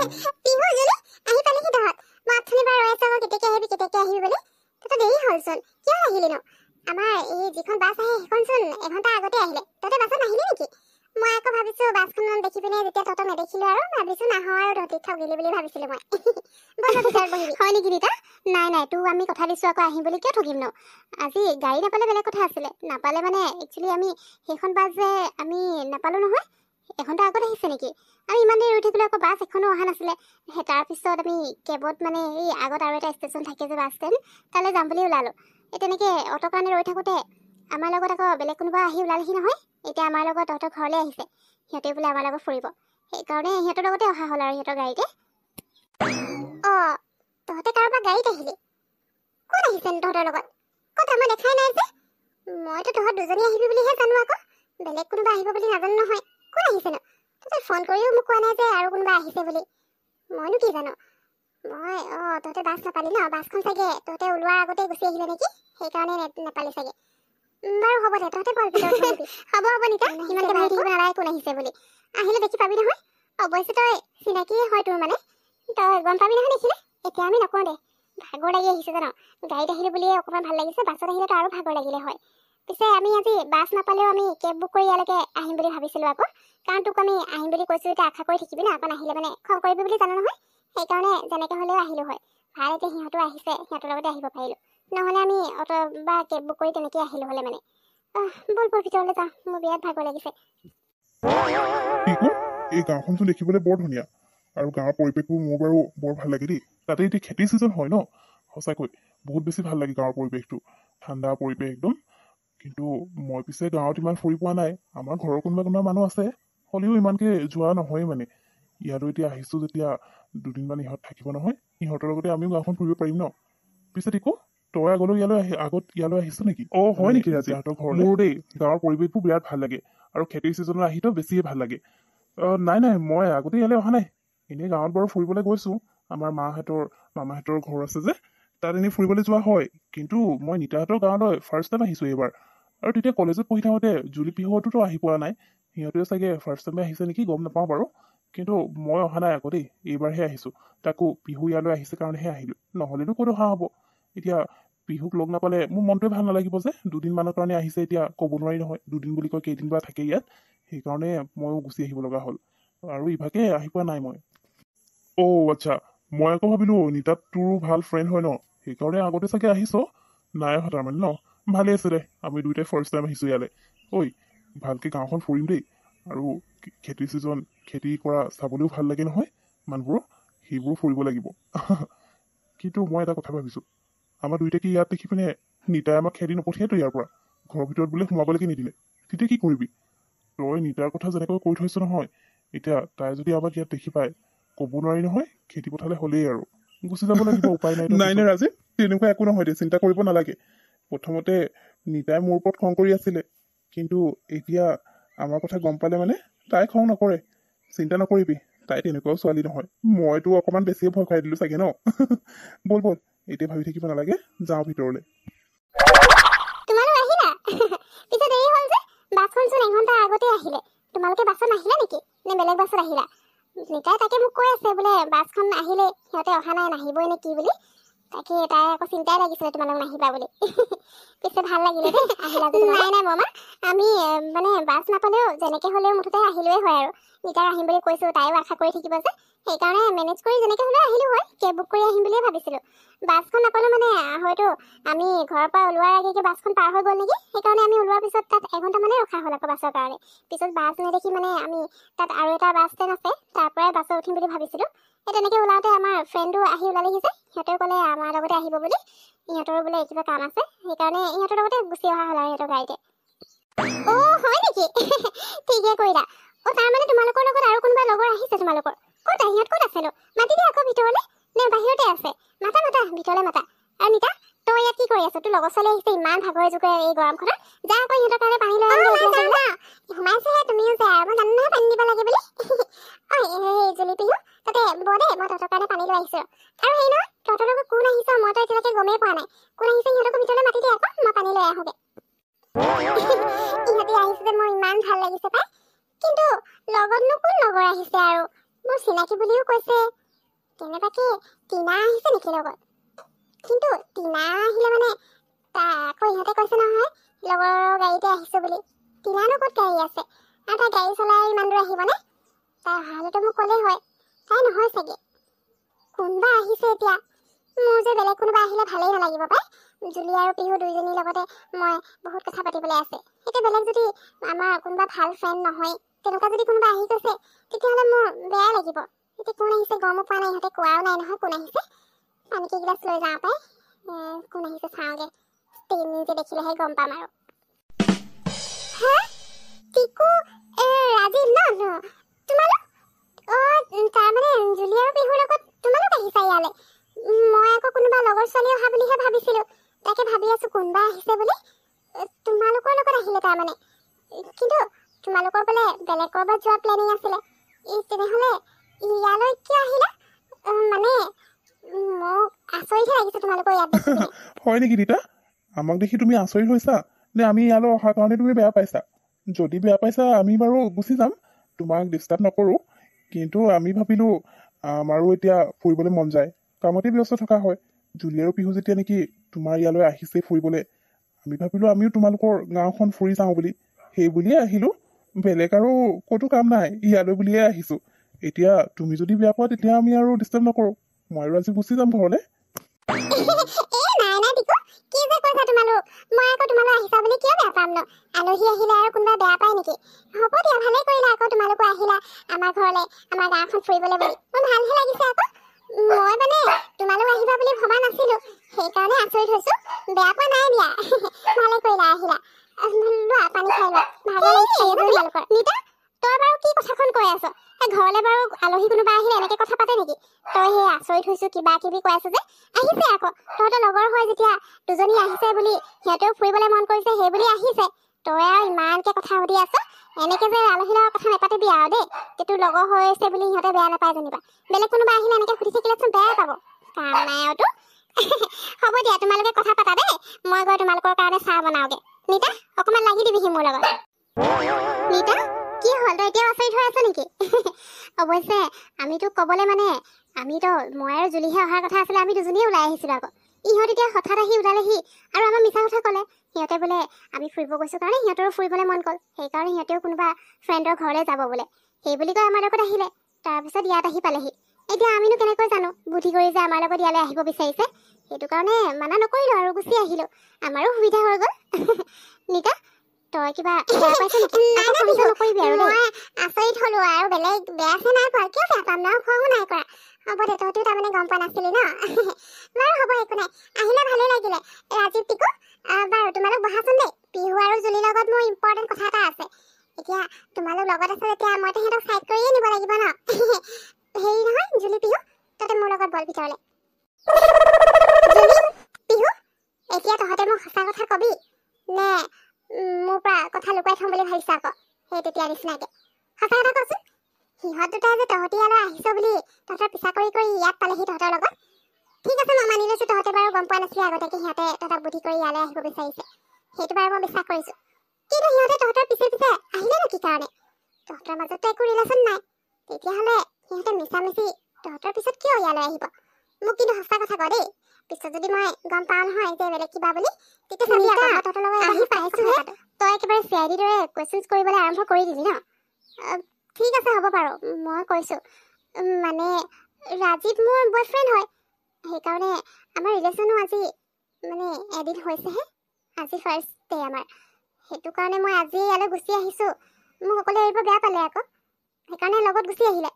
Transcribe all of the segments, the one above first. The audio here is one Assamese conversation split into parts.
পিহু জুলি আহি পালেহি তহঁত মই অথনি বাৰ ৰৈ আছো কেতিয়াকে আহিবি বুলি তহঁত দেৰি হ'লচোন কিয় আহিলি ন আমাৰ এই যিখন বাছ আহে সেইখনচোন এঘণ্টা আগতে আহিলে তহঁতে বাছত নাহিলি নেকি মই আকৌ ভাবিছো বাছখন দেখি পিনে যেতিয়া তহঁতক নেদেখিলো আৰু ভাবিছো নাহো আৰু তহঁতি ঠগিলি বুলি ভাবিছিলো মই বল ভিতৰত বহিবি হয় নেকি ৰীতা নাই তোৰ আমি কথা দিছো আকৌ আহিম বুলি কিয় ঠগিম ন আজি গাড়ী নাপালে বেলেগ কথা আছিলে নাপালে মানে একচুৱেলি আমি সেইখন বাছ যে আমি নাপালো নহয় এঘণ্টা আগত আহিছে নেকি আমি ইমান দেৰি ৰৈ থাকিলে আকৌ বাছ এখনো অহা নাছিলে তাৰপিছত আমি কেবত মানে এই আগত আৰু এটা ষ্টেচন থাকে যে বাছ ষ্টেণ্ড তালৈ যাম বুলি ওলালো এই তেনেকৈ অটোৰ কাৰণে ৰৈ থাকোঁতে আমাৰ লগত আকৌ বেলেগ কোনোবা আহি ওলালেহি নহয় এতিয়া আমাৰ লগত তহঁতৰ ঘৰলৈ আহিছে সিহঁতে বোলে আমাৰ লগত ফুৰিব সেইকাৰণে সিহঁতৰ লগতে অহা হ'ল আৰু সিহঁতৰ গাড়ীতে অঁ তহঁতে কাৰোবাৰ গাড়ীত আহিলি কোন আহিছেনো তহঁতৰ লগত ক'ত মই দেখাই নাই যে মইতো তহঁত দুজনী আহিবি বুলিহে জানো আকৌ বেলেগ কোনোবা আহিব বুলি নাজানো নহয় কোন আহিছেনো তহঁতে ফোন কৰিও মোক কোৱা নাই যে আৰু কোনোবা আহিছে বুলি মইনো কি জানো মই তহঁতে বাছ নাপালি ন বাছখন চাগে তহঁতে ওলোৱাৰ আগতে গুচি আহিলে নেকি সেইকাৰণে নাপালি চাগে বাৰু হ'ব দে তহঁতে বল ভিতৰত হ'ব নিতা ইমানকে ভাবি থাকিব নালাগে কোন আহিছে বুলি আহিলে দেখি পাবি নহয় অৱশ্যে তই চিনাকিয়ে হয় তোৰ মানে তই গম পাবি নহয় দেখিলে এতিয়া আমি নকওঁ দে ভাগৰ লাগি আহিছে জানো গাড়ীত আহিলে বুলিয়ে অকণমান ভাল লাগিছে বাছত আহিলেতো আৰু ভাগৰ লাগিলে হয় পিছে আমি আজি বাছ নাপালেও আমি কেব বুক কৰি ইয়ালৈকে আহিম বুলি ভাবিছিলোঁ আকৌ কাৰণ তোক আমি আহিম বুলি কৈছোঁ এতিয়া আশা কৰি থাকিবি ন আকৌ নাহিলে মানে খং কৰিবি বুলি জানো নহয় সেইকাৰণে যেনেকৈ হ'লেও আহিলোঁ হয় ভাল এতিয়া সিহঁতো আহিছে সিহঁতৰ লগতে আহিব পাৰিলোঁ নহ'লে আমি অটো বা কেব বুক কৰি তেনেকৈ আহিলোঁ হ'লে মানে বল ভিতৰলৈ যাওঁ মোৰ বিৰাট ভাগৰ লাগিছে এই গাঁওখনটো দেখিবলৈ বৰ ধুনীয়া আৰু গাঁৱৰ পৰিৱেশবোৰ মোৰ বাৰু বৰ ভাল লাগে দেই তাতে এতিয়া খেতিৰ ছিজন হয় ন সঁচাকৈ বহুত বেছি ভাল লাগে গাঁৱৰ পৰিৱেশটো ঠাণ্ডা পৰিৱেশ একদম কিন্তু মই পিছে গাঁৱত ইমান ফুৰি পোৱা নাই আমাৰ ঘৰৰ কোনোবা মানুহ আছে হ'লেও ইমানকে যোৱা নহয়েই মানে ইয়াতো এতিয়া আহিছোঁ যেতিয়া দুদিনমান ইহঁত থাকিব নহয় ইহঁতৰ লগতে আমিও গাঁওখন ফুৰিব পাৰিম ন পিছে দেখো তই আগত ইয়ালৈ আহিছ নেকি হয় নেকি ৰাজিহঁতৰ ঘৰলৈ মোৰ দেই গাঁৱৰ পৰিৱেশবোৰ বিৰাট ভাল লাগে আৰু খেতিৰ ছিজনত আহিতো বেছিয়ে ভাল লাগে নাই মই আগতে ইয়ালৈ অহা নাই এনেই গাঁৱত বাৰু ফুৰিবলৈ গৈছোঁ আমাৰ মামাহঁতৰ ঘৰ আছে যে তাত এনেই ফুৰিবলৈ যোৱা হয় কিন্তু মই নিতাহঁতৰ গাঁৱলৈ ফাৰ্ষ্ট টাইম আহিছোঁ এইবাৰ আৰু তেতিয়া কলেজত পঢ়ি থাকোঁতে জুলি পিহুহঁতোতো আহি পোৱা নাই সিহঁতেও চাগে ফাৰ্ষ্ট টাইমে আহিছে নেকি গম নাপাওঁ বাৰু কিন্তু মই অহা নাই আকৌ দেই এইবাৰহে আহিছোঁ তাকো পিহু ইয়ালৈ আহিছে কাৰণেহে আহিলোঁ নহ'লেনো ক'ত অহা হ'ব এতিয়া পিহুক লগ নাপালে মোৰ মনটোৱে ভাল নালাগিব যে দুদিনমানৰ কাৰণে আহিছে এতিয়া ক'ব নোৱাৰি নহয় দুদিন বুলি কয় কেইদিন বা থাকে ইয়াত সেইকাৰণে ময়ো গুচি আহিব লগা হ'ল আৰু ইভাগে আহি পোৱা নাই মই আচ্ছা মই আকৌ ভাবিলোঁ নিতাত তোৰো ভাল ফ্ৰেণ্ড হয় ন সেইকাৰণে আগতে চাগে আহিছ নাই অহা তাৰমানে ন ভালেই আছে দে আমি দুয়োটাই ফাৰ্ষ্ট টাইম আহিছোঁ ইয়ালৈ ভালকৈ গাঁওখন ফুৰিম দেই আৰু খেতিৰ ছিজন খেতি কৰা চাবলৈও ভাল লাগে নহয় মানুহবোৰক সেইবোৰো ফুৰিব লাগিব কিন্তু মই এটা কথা ভাবিছোঁ আমাৰ দুইটাকে ইয়াত দেখি পিনে নিতাই আমাক খেদি নপঠিয়াইতো ইয়াৰ পৰা ঘৰৰ ভিতৰত বোলে সোমাবলৈকে নিদিলে তেতিয়া কি কৰিবি তই নিতাৰ কথা যেনেকৈ কৈ থৈছ নহয় এতিয়া তাই যদি আমাক ইয়াত দেখি পায় ক'ব নোৱাৰি নহয় খেতি পথাৰলৈ হ'লেই আৰু গুচি যাব লাগিব উপায় নাই নাই ৰাজীৱ তেনেকুৱা একো নহয় দে চিন্তা কৰিব নালাগে প্ৰথমতে নিতাই মোৰ ওপৰত খং কৰি আছিলে কিন্তু এতিয়া আমাৰ কথা গম পালে মানে তাই খং নকৰে চিন্তা নকৰিবি তাই তেনেকুৱাও ছোৱালী নহয় মইতো অকণমান বেছিয়ে ভয় খাই দিলোঁ চাগে ন বল এতিয়া ভাবি থাকিব নালাগে যাওঁ ভিতৰলৈ তোমালোক আহিলা পিছে দেৰি হ'ল যে বাছখনচোন এঘণ্টা আগতে আহিলে তোমালোকে বাছত নাহিলা নেকি নে বেলেগ বাছত আহিলা নিতাই তাকে মোক কৈ আছে বোলে বাছখন আহিলে সিহঁতে অহা নাই নাহিবই নে কি বুলি তাকে তাই আকৌ চিন্তাই লাগিছিলে তোমালোক নাহিবা বুলি পিছে ভাল লাগিলে দেই আহিলা নাই মামা আমি মানে বাছ নাপালেও যেনেকৈ হ'লেও মুঠতে আহিলোৱে হয় আৰু নিতাই আহিম বুলি কৈছোঁ তাইও আশা কৰি থাকিব যে সেইকাৰণে মেনেজ কৰি যেনেকৈ হ'লেও আহিলোঁ হয় কেব বুক কৰি আহিম বুলিয়ে ভাবিছিলোঁ বাছখন নাপালোঁ মানে হয়তো আমি ঘৰৰ পৰা ওলোৱাৰ আগে বাছখন পাৰ হৈ গ'ল নেকি সেইকাৰণে আমি ওলোৱাৰ পিছত তাত এঘণ্টামানে ৰখা হ'ল আকৌ বাছৰ কাৰণে পিছত বাছ নেদেখি মানে আমি তাত আৰু এটা বাছ ষ্টেণ্ড আছে তাৰ পৰাই বাছত উঠিম বুলি ভাবিছিলোঁ সেই তেনেকৈ ওলাওঁতে আমাৰ ফ্ৰেণ্ডো আহি ওলালেহি যে সিহঁতেও ক'লে আমাৰ লগতে আহিব বুলি ইহঁতৰো বোলে কিবা কাম আছে সেইকাৰণে ইহঁতৰ লগতে গুচি অহা হ'ল আৰু সিহঁতৰ গাড়ীতে হয় নেকি ঠিকে কৰিলা তাৰমানে তোমালোকৰ লগত আৰু কোনোবা লগৰ আহিছে তোমালোকৰ ক'ত সিহঁত ক'ত আছেনো মাতি দিয়া আকৌ ভিতৰলৈ নে বাহিৰতে আছে মাতা ভিতৰলৈ মাতা আৰু নিতা তই ইয়াত কি কৰি আছ তোৰ লগৰ ছোৱালী আহিছে ইমান ভাগৰে জোগৰে এই গৰমখনত যা আকৌ সিহঁতৰ কাৰণে পানী লৈ সোমাইছেহে তুমিও যা মই জানো নহয় পানী দিব লাগে বুলি জুলি পিহু তাতে দে মই তহঁতৰ কাৰণে পানী লৈ আহিছোঁ আৰু সেই নহয় তহঁতৰ লগত কোন আহিছ মইতো এতিয়ালৈকে গমেই পোৱা নাই কোন আহিছে সিহঁতকো ভিতৰলৈ মাতি দিয়া আকৌ মই পানী লৈ আহোঁগৈ ইহঁতি আহিছে যে মোৰ ইমান ভাল লাগিছে পাই কিন্তু লগতনো কোন লগৰ আহিছে আৰু মোৰ চিনাকি বুলিও কৈছে কেনেবাকে টিনা আহিছে নেকি লগত কিন্তু টিনা আহিলে মানে আকৌ ইহঁতে কৈছে নহয় লগৰ গাড়ীতে আহিছো বুলি টিনানো ক'ত গাড়ী আছে আৰু তাই গাড়ী চলাই ইমান দূৰ আহিবনে তাই অহালেতো মোক ক'লেই হয় তাই নহয় চাগে কোনোবা আহিছে এতিয়া মোৰ যে বেলেগ কোনোবা আহিলে ভালেই নালাগিব পাই জুলি আৰু পিহু দুইজনীৰ লগতে মই বহুত কথা পাতিবলৈ আছে এতিয়া বেলেগ যদি আমাৰ কোনোবা ভাল ফ্ৰেণ্ড নহয় তেনেকুৱা যদি কোনোবা আহি গৈছে তেতিয়াহ'লে মোৰ বেয়া লাগিব এতিয়া কোন আহিছে গমো পোৱা নাই ইহঁতে কোৱাও নাই নহয় কোন আহিছে পানী কেইগিলাচ লৈ যাওঁ পাই কোন আহিছে চাওঁগে নিজে দেখিলেহে গম পাম আৰু হা টিকু ৰাজীৱ ন তোমালোক তাৰমানে জুলি আৰু পিহুৰ লগত তোমালোক আহিছা ইয়ালৈ মই আকৌ কোনোবা লগৰ ছোৱালী অহা বুলিহে ভাবিছিলো তাকে ভাবি আছো কোনোবা আহিছে বুলি তোমালোকৰ লগত আহিলে তাৰমানে কিন্তু তোমালোকৰ বোলে বেলেগ ক'ৰবাত যোৱা প্লেনিং আছিলে তেনেহ'লে ইয়ালৈ কিয় আহিলা মানে মোক আচৰিতহে লাগিছে তোমালোকৰ ইয়াত দেখি হয় নেকি ৰীতা আমাক দেখি তুমি আচৰিত হৈছা নে আমি ইয়ালৈ অহাৰ কাৰণে তুমি বেয়া পাইছা যদি বেয়া পাইছা আমি বাৰু গুচি যাম তোমাক ডিষ্টাৰ্ব নকৰোঁ কিন্তু আমি ভাবিলোঁ আমাৰো এতিয়া ফুৰিবলৈ মন যায় কামতে ব্যস্ত থকা হয় জুলি আৰু পিহু যেতিয়া নেকি তোমাৰ ইয়ালৈ আহিছে ফুৰিবলৈ আমি ভাবিলোঁ আমিও তোমালোকৰ গাঁওখন ফুৰি যাওঁ বুলি সেই বুলিয়ে আহিলোঁ বেলেগ আৰু ক'তো কাম নাই ইয়ালৈ বুলিয়ে আহিছোঁ এতিয়া তুমি যদি বেয়া পোৱা তেতিয়া আমি আৰু ডিষ্টাৰ্ব নকৰোঁ মই আৰু আজি গুচি যাম ঘৰলৈ আলহী আহিলে আৰু কোনোবা বেয়া পায় নেকি হ'ব দিয়া ভালেই কৰিলা আকৌ তোমালোকো আহিলা আমাৰ ঘৰলৈ আমাৰ গাঁওখন ফুৰিবলৈ বুলি মোৰ ভালহে লাগিছে আকৌ মই মানে তোমালোক আহিবা বুলি ভবা নাছিলো সেইকাৰণে আচৰিত হৈছো বেয়া পোৱা নাই দিয়া ভালে কৰিলা আহিলা লোৱা পানী খাই লোৱা ভালে লাগিছে তোমালোকৰ নিতা তই বাৰু কি কথাখন কৈ আছ ঘৰলৈ বাৰু আলহী কোনোবা আহিলে এনেকে কথা পাতে নেকি তই সেই আচৰিত হৈছো কিবা কিবি কৈ আছ যে আহিছে আকৌ তহঁতৰ লগৰ হয় যেতিয়া দুজনী আহিছে বুলি সিহঁতেও ফুৰিবলৈ মন কৰিছে সেই বুলি আহিছে তই আৰু ইমানকে কথা সুধি আছ এনেকে যে আলহীৰ লগত কথা নাপাতিবি আৰু দেই তোৰ লগৰ হৈছে বুলি সিহঁতে বেয়া নাপায় যেনিবা বেলেগ কোনোবা আহিলে এনেকে সুধি থাকিলেচোন বেয়া পাব কাম নাই আৰু তোৰ হ'ব দিয়া তোমালোকে কথা পাতা দেই মই গৈ তোমালোকৰ কাৰণে চাহ বনাওগে নিতা অকণমান লাগি দিবিহি মোৰ লগত নিতা কি হ'ল তই এতিয়াও আচৰিত হৈ আছ নেকি অৱশ্যে আমিতো ক'বলৈ মানে আমিতো মই আৰু জুলিহে অহাৰ কথা আছিলে আমি দুজনীয়ে ওলাই আহিছিলোঁ আকৌ ইহঁত এতিয়া হঠাৎ আহি ওলালেহি আৰু আমাৰ মিছা কথা ক'লে সিহঁতে বোলে আমি ফুৰিব গৈছোঁ কাৰণে সিহঁতৰো ফুৰিবলৈ মন গ'ল সেইকাৰণে সিহঁতেও কোনোবা ফ্ৰেণ্ডৰ ঘৰলৈ যাব বোলে সেই বুলি কৈ আমাৰ লগত আহিলে তাৰপিছত ইয়াত আহি পালেহি এতিয়া আমিনো কেনেকৈ জানো বুদ্ধি কৰি যে আমাৰ লগত ইয়ালৈ আহিব বিচাৰিছে সেইটো কাৰণে মানা নকৰিলোঁ আৰু গুচি আহিলোঁ আমাৰো সুবিধা হৈ গ'ল নিতা তই কিবা বেয়া পাইছ নেকি নকৰিবি আৰু মই আচৰিত হ'লো আৰু বেলেগ বেয়া আছে নাই কৰা কিয় বেয়া পাম ন খঙো নাই কৰা হ'ব দে তহঁতিও তাৰমানে গম পোৱা নাছিলি ন বাৰু হ'ব একো নাই আহিলে ভালেই লাগিলে ৰাজীৱ টিকু বাৰু তোমালোক বহাচোন দেই পিহু আৰু জুলিৰ লগত মোৰ ইম্পৰ্টেণ্ট কথা এটা আছে এতিয়া তোমালোক লগত আছে যেতিয়া মই সিহঁতক চাইড কৰিয়ে নিব লাগিব ন হেৰি নহয় জুলি পিহু তহঁতে মোৰ লগত বল ভিতৰলৈ জুলি পিহু এতিয়া তহঁতে মোক সঁচা কথা কবি নে মোৰ পৰা কথা লুকুৱাই থম বুলি ভাবিছা আকৌ সেই তেতিয়া নিচিনাকে সঁচা কথা কচোন সিহঁত দুটাই যে তহঁতি ইয়ালৈ আহিছ বুলি তহঁতৰ পিছা কৰি কৰি ইয়াত পালেহি তহঁতৰ লগত ঠিক আছে মই মানি লৈছোঁ তহঁতে বাৰু গম পোৱা নাছিলি আগতীয়াকৈ সিহঁতে তহঁতক বুদ্ধি কৰি ইয়ালৈ আহিব বিচাৰিছে সেইটো বাৰু মই বিশ্বাস কৰিছোঁ কিন্তু সিহঁতে তহঁতৰ পিছে পিছে আহিলে নো কি কাৰণে তহঁতৰ মাজততো একো ৰিলেশ্যন নাই তেতিয়াহ'লে সিহঁতে মিছামিচি তহঁতৰ পিছত কিয় ইয়ালৈ আহিব মোক কিন্তু সঁচা কথা ক দেই পিছত যদি মই গম পাওঁ নহয় যে বেলেগ কিবা বুলি তেতিয়া চাবি আকৌ মই তহঁতৰ লগত আহি পাইছোহে তই একেবাৰে চিআইডিৰ দৰে কুৱেশ্যনছ কৰিবলৈ আৰম্ভ কৰি দিলি ন ঠিক আছে হ'ব বাৰু মই কৈছোঁ মানে ৰাজীৱ মোৰ বয়ফ্ৰেণ্ড হয় সেইকাৰণে আমাৰ ৰিলেশ্যনো আজি মানে এদিন হৈছেহে আজি ফাৰ্ষ্ট ডে আমাৰ সেইটো কাৰণে মই আজি ইয়ালৈ গুচি আহিছোঁ মোক অকলে এৰিব বেয়া পালে আকৌ সেইকাৰণে লগত গুচি আহিলে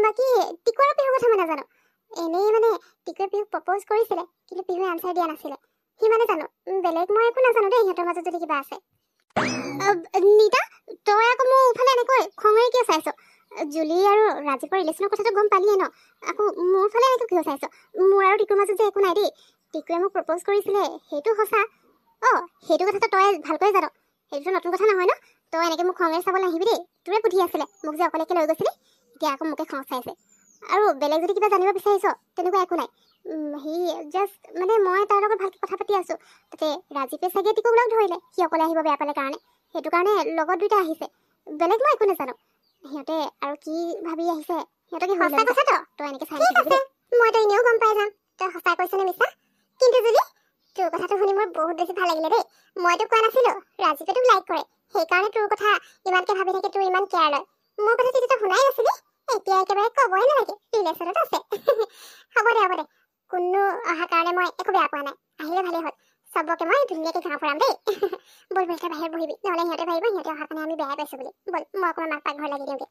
বাকী টিকু আৰু পিহুৰ কথা মই নাজানো এনেই মানে টিকুৱে পিহুক প্ৰপ'জ কৰিছিলে কিন্তু পিহুৱে আনচাৰ দিয়া নাছিলে সি মানে জানো বেলেগ মই একো নাজানো দেই সিহঁতৰ মাজত যদি কিবা আছে নিতা তই আকৌ মোৰ ইফালে এনেকৈ খঙেৰে কিয় চাইছ জুলি আৰু ৰাজীৱৰ ৰিলেশ্যনৰ কথাটো গম পালিয়ে ন আকৌ মোৰ ফালে এনেকৈ কিয় চাইছ মোৰ আৰু টিকুৰ মাজত যে একো নাই দেই টিকুৱে মোক প্ৰপ'জ কৰিছিলে সেইটো সঁচা সেইটো কথাটো তই ভালকৈ জান সেইটোতো নতুন কথা নহয় ন তই এনেকৈ মোক খঙেৰে চাব নাহিবি দেই তোৰে বুদ্ধি আছিলে মোক যে অকলেকে লৈ গৈছিলি এতিয়া আকৌ মোকে খং চাইছে আৰু বেলেগ যদি কিবা জানিব বিচাৰিছ তেনেকুৱা একো নাই সি জাষ্ট মানে মই তাৰ লগত ভালকৈ কথা পাতি আছোঁ তাতে ৰাজীৱে চাগে টিকুক লগ ধৰিলে সি অকলে আহিব বেয়া পালে কাৰণে সেইটো কাৰণে লগত দুইটা আহিছে বেলেগ মই একো নাজানো সিহঁতে আৰু কি ভাবি আহিছে সিহঁতক কি সঁচা কথা তো তই এনেকে চাই থাকিবি মইতো এনেও গম পাই যাম তই সঁচা কৈছ নে মিছা কিন্তু জুলি তোৰ কথাটো শুনি মোৰ বহুত বেছি ভাল লাগিলে দেই মইতো কোৱা নাছিলো ৰাজীৱে তোক লাইক কৰে সেইকাৰণে তোৰ কথা ইমানকে ভাবি থাকে তোৰ ইমান কেয়াৰ লয় মোৰ কথা যেতিয়া শুনাই নাছিলি এতিয়া একেবাৰে ক'বই নালাগে ৰিলেশ্যনত আছে হ'ব দে কোনো অহা কাৰণে মই একো বেয়া পোৱা নাই আহিলে ভালেই হ'ল চবকে মই ধুনীয়াকে ঘাঁহ ফুৰাম দেই বল বল তই বাহিৰত বহিবি নহ'লে সিহঁতে ভাবিব সিহঁতে অহা কাৰণে আমি বেয়া পাইছো বুলি বল মই অকণমান মাক পাকঘৰ লাগি দিওঁগে